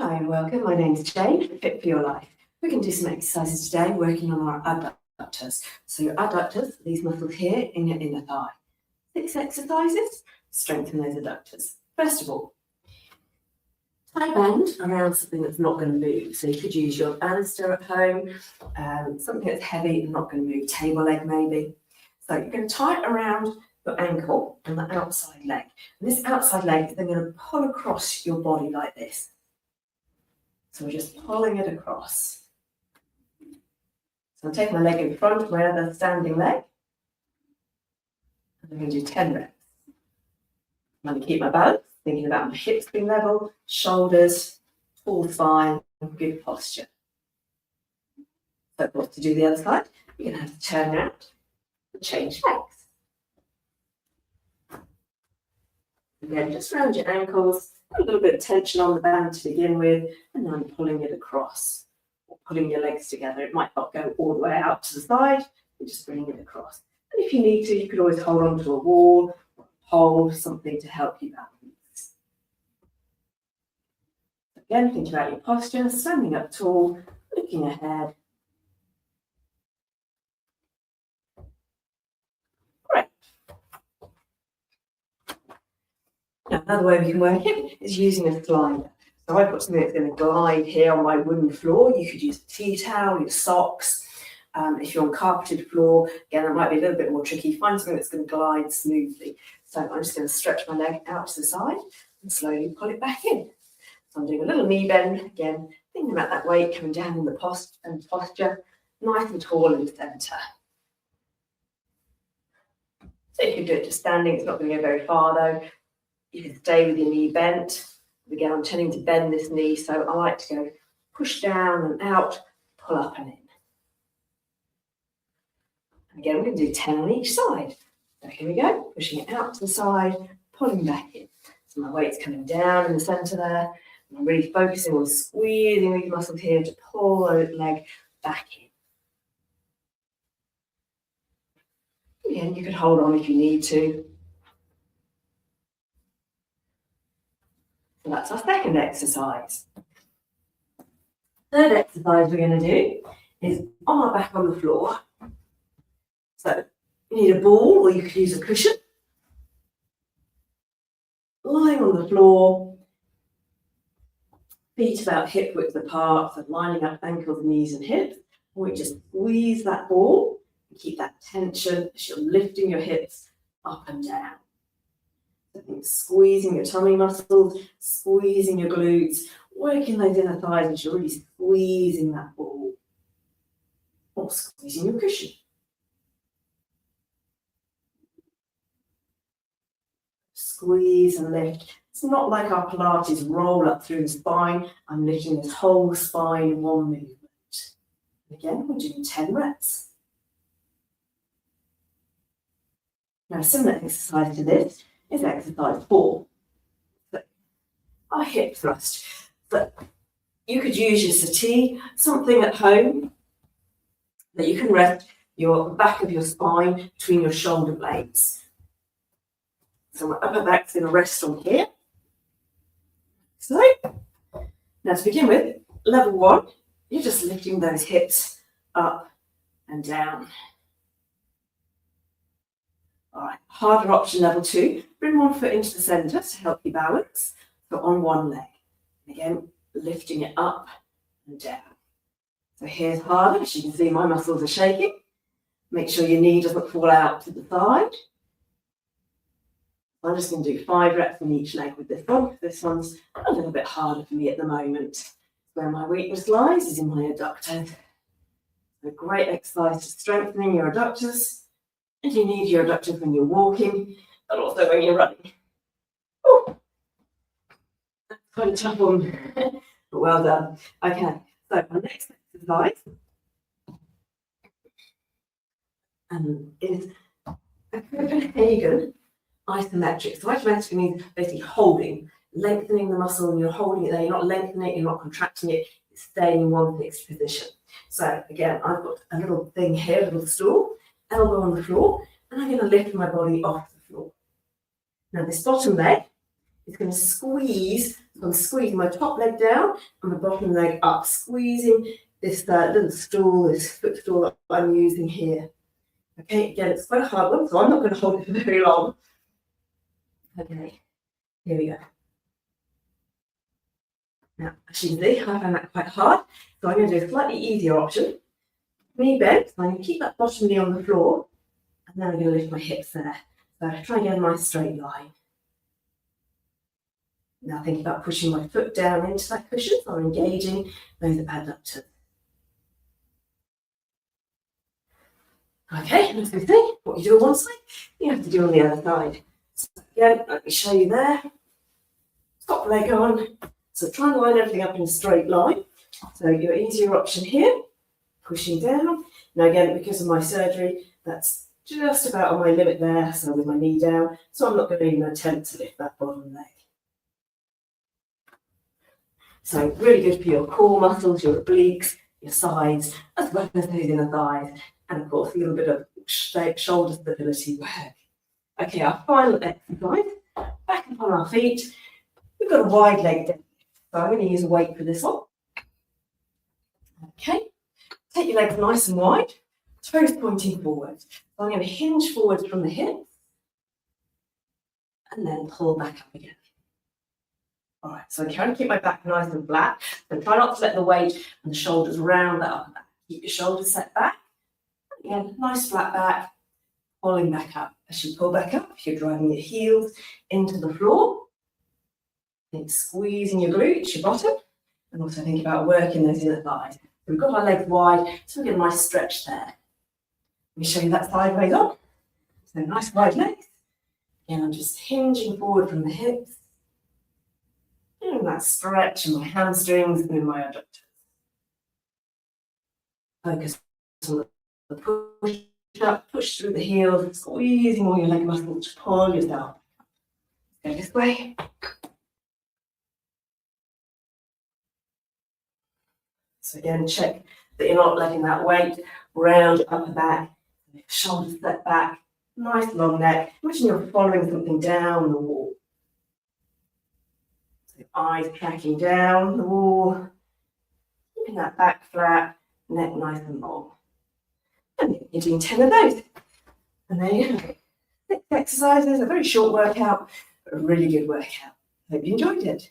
Hi and welcome, my name is Jane, Fit for Your Life. We're going to do some exercises today working on our adductors. So your adductors, these muscles here in your inner thigh. 6 exercises, strengthen those adductors. First of all, tie a band around something that's not going to move. So you could use your banister at home, something that's heavy and not going to move, table leg maybe. So you're going to tie it around your ankle and the outside leg. And this outside leg is then going to pull across your body like this. So we're just pulling it across. So I'm taking my leg in front, my other standing leg. And I'm going to do 10 reps. I'm going to keep my balance, thinking about my hips being level, shoulders, tall spine, and good posture. So what to do the other side? You're going to have to turn around and change legs. Again, just around your ankles, a little bit of tension on the band to begin with, and then pulling it across, or pulling your legs together. It might not go all the way out to the side, you're just bringing it across. And if you need to, you could always hold on to a wall, or a pole, something to help you balance. Again, think about your posture, standing up tall, looking ahead. Great. Now, another way we can work it is using a slider. So I've got something that's going to glide here on my wooden floor. You could use a tea towel, your socks. If you're on carpeted floor, again, that might be a little bit more tricky. Find something that's going to glide smoothly. So I'm just going to stretch my leg out to the side and slowly pull it back in. So I'm doing a little knee bend, again, thinking about that weight coming down in the posture, nice and tall in the centre. So you can do it just standing, it's not going to go very far though. You can stay with your knee bent. Again, I'm tending to bend this knee, so I like to go push down and out, pull up and in. And again, we're going to do 10 on each side. So here we go, pushing it out to the side, pulling back in. So my weight's coming down in the centre there. And I'm really focusing on squeezing these muscles here to pull the leg back in. Again, you could hold on if you need to. So that's our second exercise. Third exercise we're going to do is on our back on the floor. So you need a ball or you could use a cushion. Lying on the floor, feet about hip width apart, so lining up ankles, knees and hips. And we just squeeze that ball and keep that tension as you're lifting your hips up and down. So think squeezing your tummy muscles, squeezing your glutes, working those inner thighs as you're really squeezing that ball. Or squeezing your cushion. Squeeze and lift. It's not like our Pilates roll up through the spine. I'm lifting this whole spine in one movement. Again, we're doing 10 reps. Now, a similar exercise to this is exercise 4. So, our hip thrust. But you could use your settee, something at home that you can rest your back of your spine between your shoulder blades. So my upper back's going to rest on here. So, now to begin with, level 1, you're just lifting those hips up and down. All right, harder option, level 2. Bring one foot into the centre to help you balance, but on one leg. Again, lifting it up and down. So here's harder. As you can see, my muscles are shaking. Make sure your knee doesn't fall out to the side. I'm just going to do 5 reps on each leg with this one. This one's a little bit harder for me at the moment. Where my weakness lies is in my adductors. A great exercise to strengthening your adductors. And you need your adductors when you're walking, but also when you're running. Oh, that's quite a tough one, but well done. Okay, so my next exercise is a Copenhagen isometric. So isometric means basically holding, lengthening the muscle, and you're holding it there. You're not lengthening it, you're not contracting it, it's staying in one fixed position. So again, I've got a little thing here, a little stool. Elbow on the floor, and I'm going to lift my body off the floor. Now this bottom leg is going to squeeze So I'm squeezing my top leg down and my bottom leg up, squeezing this little stool, this footstool that I'm using here. Okay, again, it's quite a hard one, so I'm not going to hold it for very long. Okay, here we go. Now, as you can see, I found that quite hard, so I'm going to do a slightly easier option. Knee bent, so I'm going to keep that bottom knee on the floor, and then I'm going to lift my hips there. So try and get a nice straight line. Now think about pushing my foot down into that cushion, so I'm engaging those adductors. Okay, next thing, what you do on one side, you have to do on the other side. So again, let me show you there. Top leg on. So try and line everything up in a straight line. So your easier option here, pushing down. Now again, because of my surgery, that's just about on my limit there, so with my knee down. So I'm not going to even attempt to lift that bottom leg. So really good for your core muscles, your obliques, your sides, as well as those inner thighs, and of course a little bit of shoulder stability work. Okay, our final exercise, back up on our feet. We've got a wide leg deadlift, so I'm going to use a weight for this one. Okay, take your legs nice and wide, toes pointing forward. So I'm going to hinge forward from the hips, and then pull back up again. All right, so I'm trying to keep my back nice and flat. So try not to let the weight and the shoulders round that upper back. Keep your shoulders set back. Again, nice flat back, pulling back up. As you pull back up, you're driving your heels into the floor. Think squeezing your glutes, your bottom, and also think about working those inner thighs. We've got our legs wide, so we get a nice stretch there. Let me show you that sideways on. So nice wide legs. Again, I'm just hinging forward from the hips. Doing that stretch in my hamstrings and in my adductors. Focus on the push up, push through the heels, squeezing all your leg muscles to pull yourself. Go this way. So again, check that you're not letting that weight round your upper back, shoulders set back, nice long neck. Imagine you're following something down the wall. So eyes tracking down the wall, keeping that back flat, neck nice and long. And you're doing 10 of those. And there you go. 6 exercises, a very short workout, but a really good workout. Hope you enjoyed it.